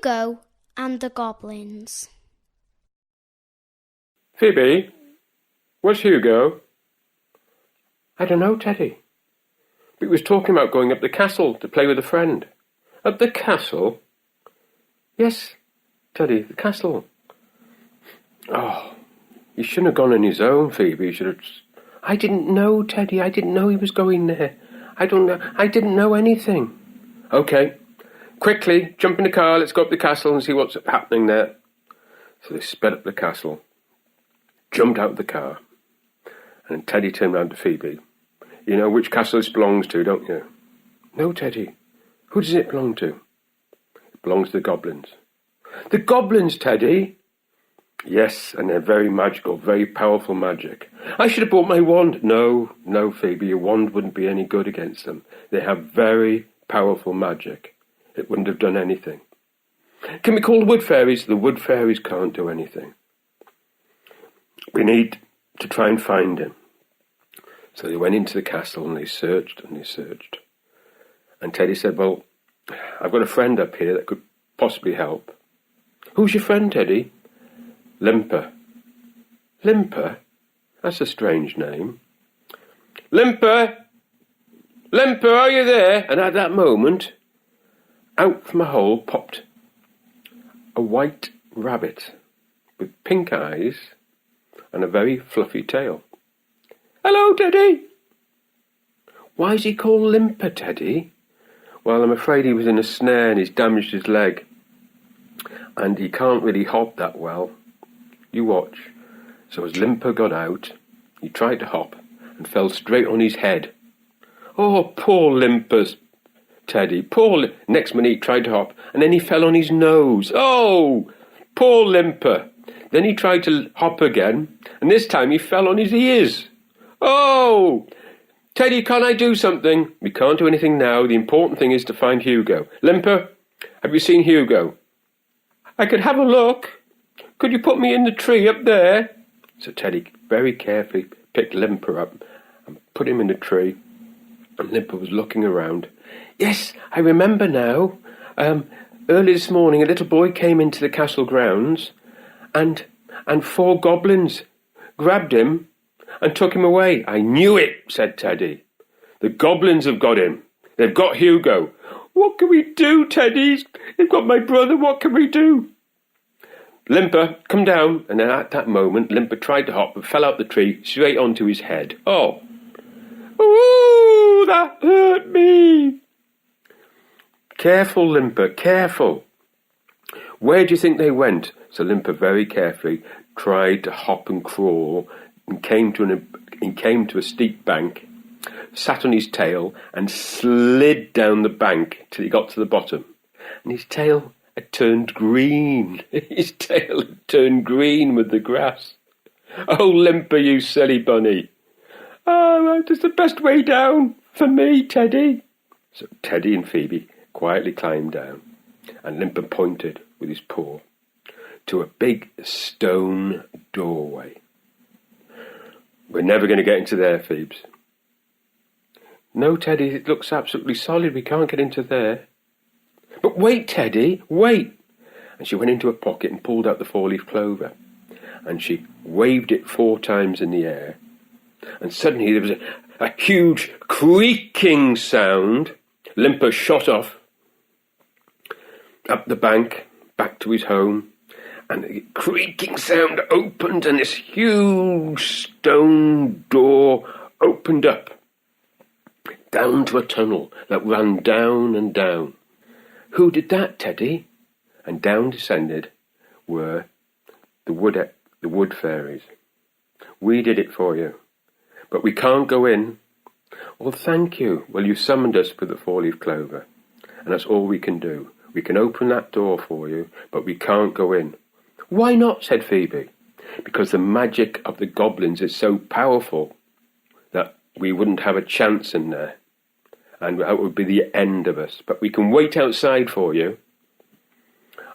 Hugo and the Goblins. Phoebe, where's Hugo? I don't know, Teddy. But he was talking about going up the castle to play with a friend. Up the castle? Yes, Teddy, the castle. Oh, he shouldn't have gone on his own, Phoebe. He should have... I didn't know, Teddy. I didn't know he was going there. I didn't know anything. Okay, quickly, jump in the car. Let's go up the castle and see what's happening there. So they sped up the castle, jumped out of the car, and Teddy turned round to Phoebe. You know which castle this belongs to, don't you? No, Teddy. Who does it belong to? It belongs to the Goblins. The Goblins, Teddy? Yes, and they're very magical, very powerful magic. I should have brought my wand. No, Phoebe, your wand wouldn't be any good against them. They have very powerful magic. It wouldn't have done anything. Can we call the wood fairies? The wood fairies can't do anything. We need to try and find him. So they went into the castle and they searched and they searched. And Teddy said, well, I've got a friend up here that could possibly help. Who's your friend, Teddy? Limper. Limper? That's a strange name. Limper! Limper, are you there? And at that moment, out from a hole popped a white rabbit with pink eyes and a very fluffy tail. Hello, Teddy! Why is he called Limper, Teddy? Well, I'm afraid he was in a snare and he's damaged his leg. And he can't really hop that well. You watch. So as Limper got out, he tried to hop and fell straight on his head. Oh, poor Limpers, Teddy. Next minute he tried to hop and then he fell on his nose. Oh, poor Limper. Then he tried to hop again and this time he fell on his ears. Oh, Teddy, can't I do something? We can't do anything now. The important thing is to find Hugo. Limper, have you seen Hugo? I could have a look. Could you put me in the tree up there? So Teddy very carefully picked Limper up and put him in the tree. And Limper was looking around. Yes, I remember now. Early this morning a little boy came into the castle grounds and 4 goblins grabbed him and took him away. I knew it, said Teddy. The goblins have got him. They've got Hugo. What can we do, Teddy? They've got my brother. What can we do? Limper, come down. And then at that moment, Limper tried to hop but fell out the tree straight onto his head. Oh. Ooh, that hurt me. Careful, Limper, careful. Where do you think they went? So Limper very carefully tried to hop and crawl and came to a steep bank, sat on his tail and slid down the bank till he got to the bottom. And his tail had turned green. His tail had turned green with the grass. Oh, Limper, you silly bunny. Oh, that's the best way down for me, Teddy. So Teddy and Phoebe quietly climbed down, and Limper pointed with his paw to a big stone doorway. We're never going to get into there, Phoebes. No, Teddy, it looks absolutely solid. We can't get into there. But wait, Teddy, wait. And she went into a pocket and pulled out the 4-leaf clover. And she waved it 4 times in the air. And suddenly there was a huge creaking sound. Limper shot off up the bank, back to his home. And the creaking sound opened and this huge stone door opened up down to a tunnel that ran down and down. Who did that, Teddy? And down descended were the wood fairies. We did it for you, but we can't go in. Well, thank you. Well, you summoned us with the 4-leaf clover, and that's all we can do. We can open that door for you, but we can't go in. Why not? Said Phoebe. Because the magic of the goblins is so powerful that we wouldn't have a chance in there. And that would be the end of us. But we can wait outside for you.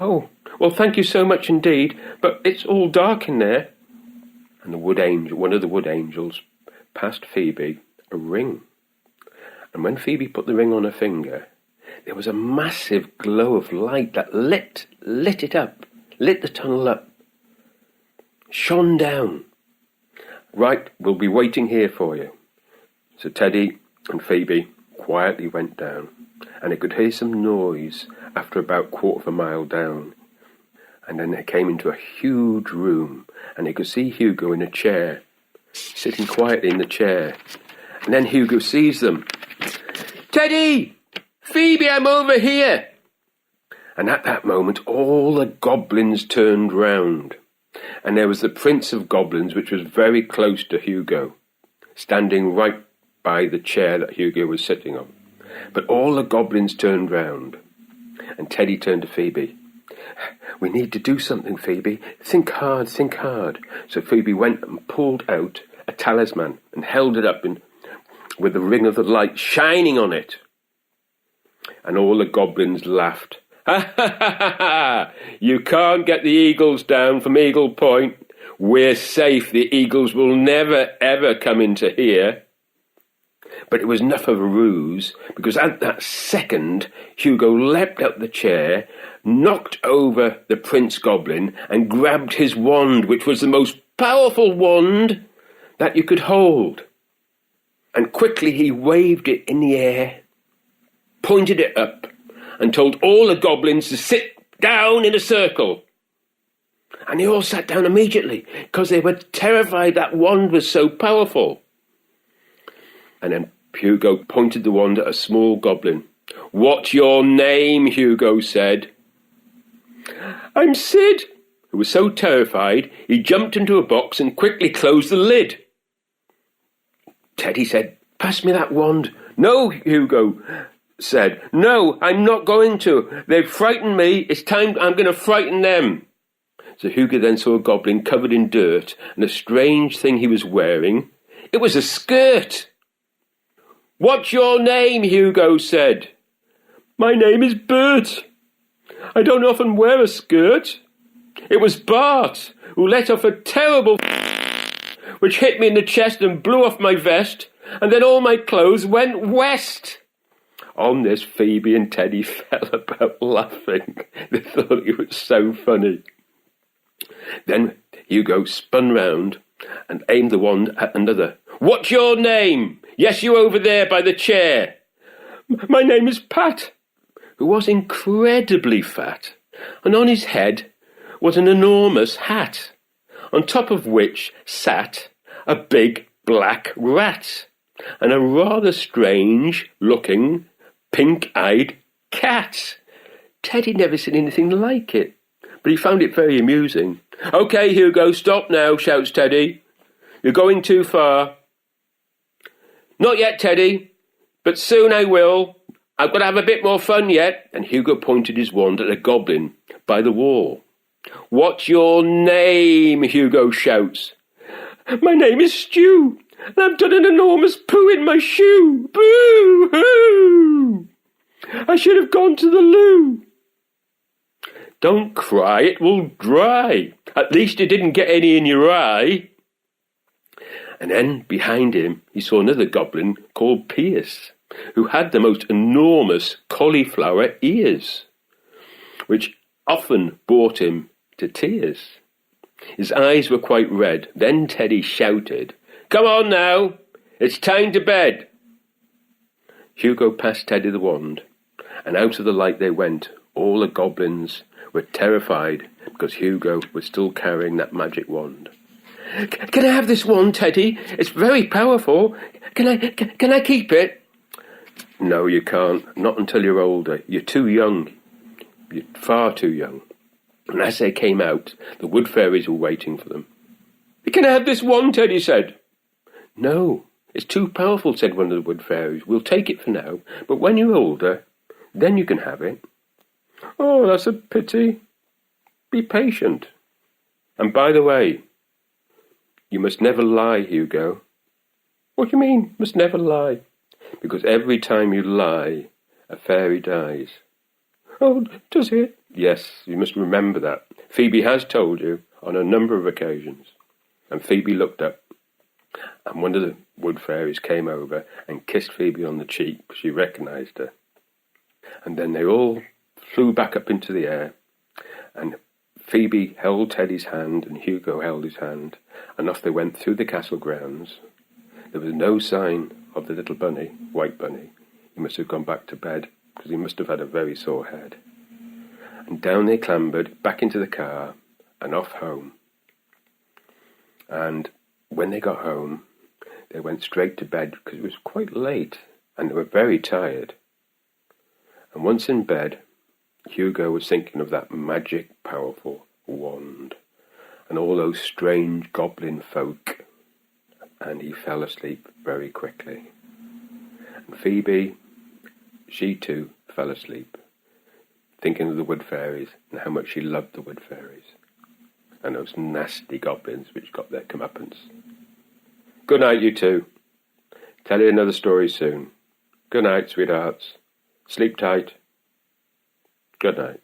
Oh, well, thank you so much indeed. But it's all dark in there. And one of the wood angels passed Phoebe a ring. And when Phoebe put the ring on her finger, there was a massive glow of light that lit it up, lit the tunnel up, shone down. Right, we'll be waiting here for you. So Teddy and Phoebe quietly went down, and they could hear some noise after about 1/4 mile down. And then they came into a huge room, and they could see Hugo in a chair, sitting quietly in the chair. And then Hugo sees them. "Teddy! Phoebe, I'm over here!" And at that moment, all the goblins turned round. And there was the Prince of Goblins, which was very close to Hugo, standing right by the chair that Hugo was sitting on. But all the goblins turned round. And Teddy turned to Phoebe. "We need to do something, Phoebe. Think hard, think hard." So Phoebe went and pulled out a talisman and held it up with the ring of the light shining on it. And all the goblins laughed. "Ha ha ha ha ha! You can't get the eagles down from Eagle Point. We're safe. The eagles will never ever come into here." But it was enough of a ruse, because at that second, Hugo leapt up the chair, knocked over the Prince Goblin, and grabbed his wand, which was the most powerful wand that you could hold. And quickly he waved it in the air, pointed it up, and told all the goblins to sit down in a circle. And they all sat down immediately, because they were terrified that wand was so powerful. And then Hugo pointed the wand at a small goblin. "What's your name?" Hugo said. "I'm Sid," who was so terrified he jumped into a box and quickly closed the lid. Teddy said, "Pass me that wand." "No," Hugo said. "No, I'm not going to. They've frightened me. It's time I'm going to frighten them." So Hugo then saw a goblin covered in dirt, and a strange thing he was wearing. It was a skirt. "What's your name?" Hugo said. "My name is Bert. I don't often wear a skirt. It was Bart who let off a terrible which hit me in the chest and blew off my vest, and then all my clothes went west." On this, Phoebe and Teddy fell about laughing. They thought it was so funny. Then Hugo spun round and aimed the wand at another. "What's your name? Yes, you over there by the chair." "My name is Pat," who was incredibly fat, and on his head was an enormous hat, on top of which sat a big black rat and a rather strange-looking pink-eyed cat. Teddy never seen anything like it, but he found it very amusing. "Okay, Hugo, stop now," shouts Teddy. "You're going too far." "Not yet, Teddy, but soon I will. I've got to have a bit more fun yet." And Hugo pointed his wand at a goblin by the wall. "What's your name?" Hugo shouts. "My name is Stew, and I've done an enormous poo in my shoe. Boo-hoo! I should have gone to the loo." "Don't cry, it will dry. At least you didn't get any in your eye." And then behind him he saw another goblin called Pierce, who had the most enormous cauliflower ears, which often brought him to tears. His eyes were quite red. Then Teddy shouted, "Come on now, it's time to bed." Hugo passed Teddy the wand, and out of the light they went. All the goblins were terrified because Hugo was still carrying that magic wand. "Can I have this wand, Teddy? It's very powerful. Can I keep it?" "No, you can't. Not until you're older. You're too young. You're far too young." And as they came out, the wood fairies were waiting for them. "Can I have this wand?" Teddy said. "No, it's too powerful," said one of the wood fairies. "We'll take it for now, but when you're older, then you can have it." "Oh, that's a pity. Be patient. And by the way, you must never lie, Hugo." "What do you mean, must never lie?" "Because every time you lie, a fairy dies." "Oh, does it?" "Yes, you must remember that. Phoebe has told you on a number of occasions." And Phoebe looked up, and one of the wood fairies came over and kissed Phoebe on the cheek because she recognised her. And then they all flew back up into the air, and Phoebe held Teddy's hand and Hugo held his hand, and off they went through the castle grounds. There was no sign of the little bunny, white bunny. He must have gone back to bed, because he must have had a very sore head. And down they clambered, back into the car, and off home. And when they got home, they went straight to bed, because it was quite late, and they were very tired. And once in bed, Hugo was thinking of that magic, powerful wand, and all those strange goblin folk, and he fell asleep very quickly. And Phoebe, she too fell asleep, thinking of the wood fairies and how much she loved the wood fairies, and those nasty goblins which got their comeuppance. Good night, you two. Tell you another story soon. Good night, sweethearts. Sleep tight. Good night.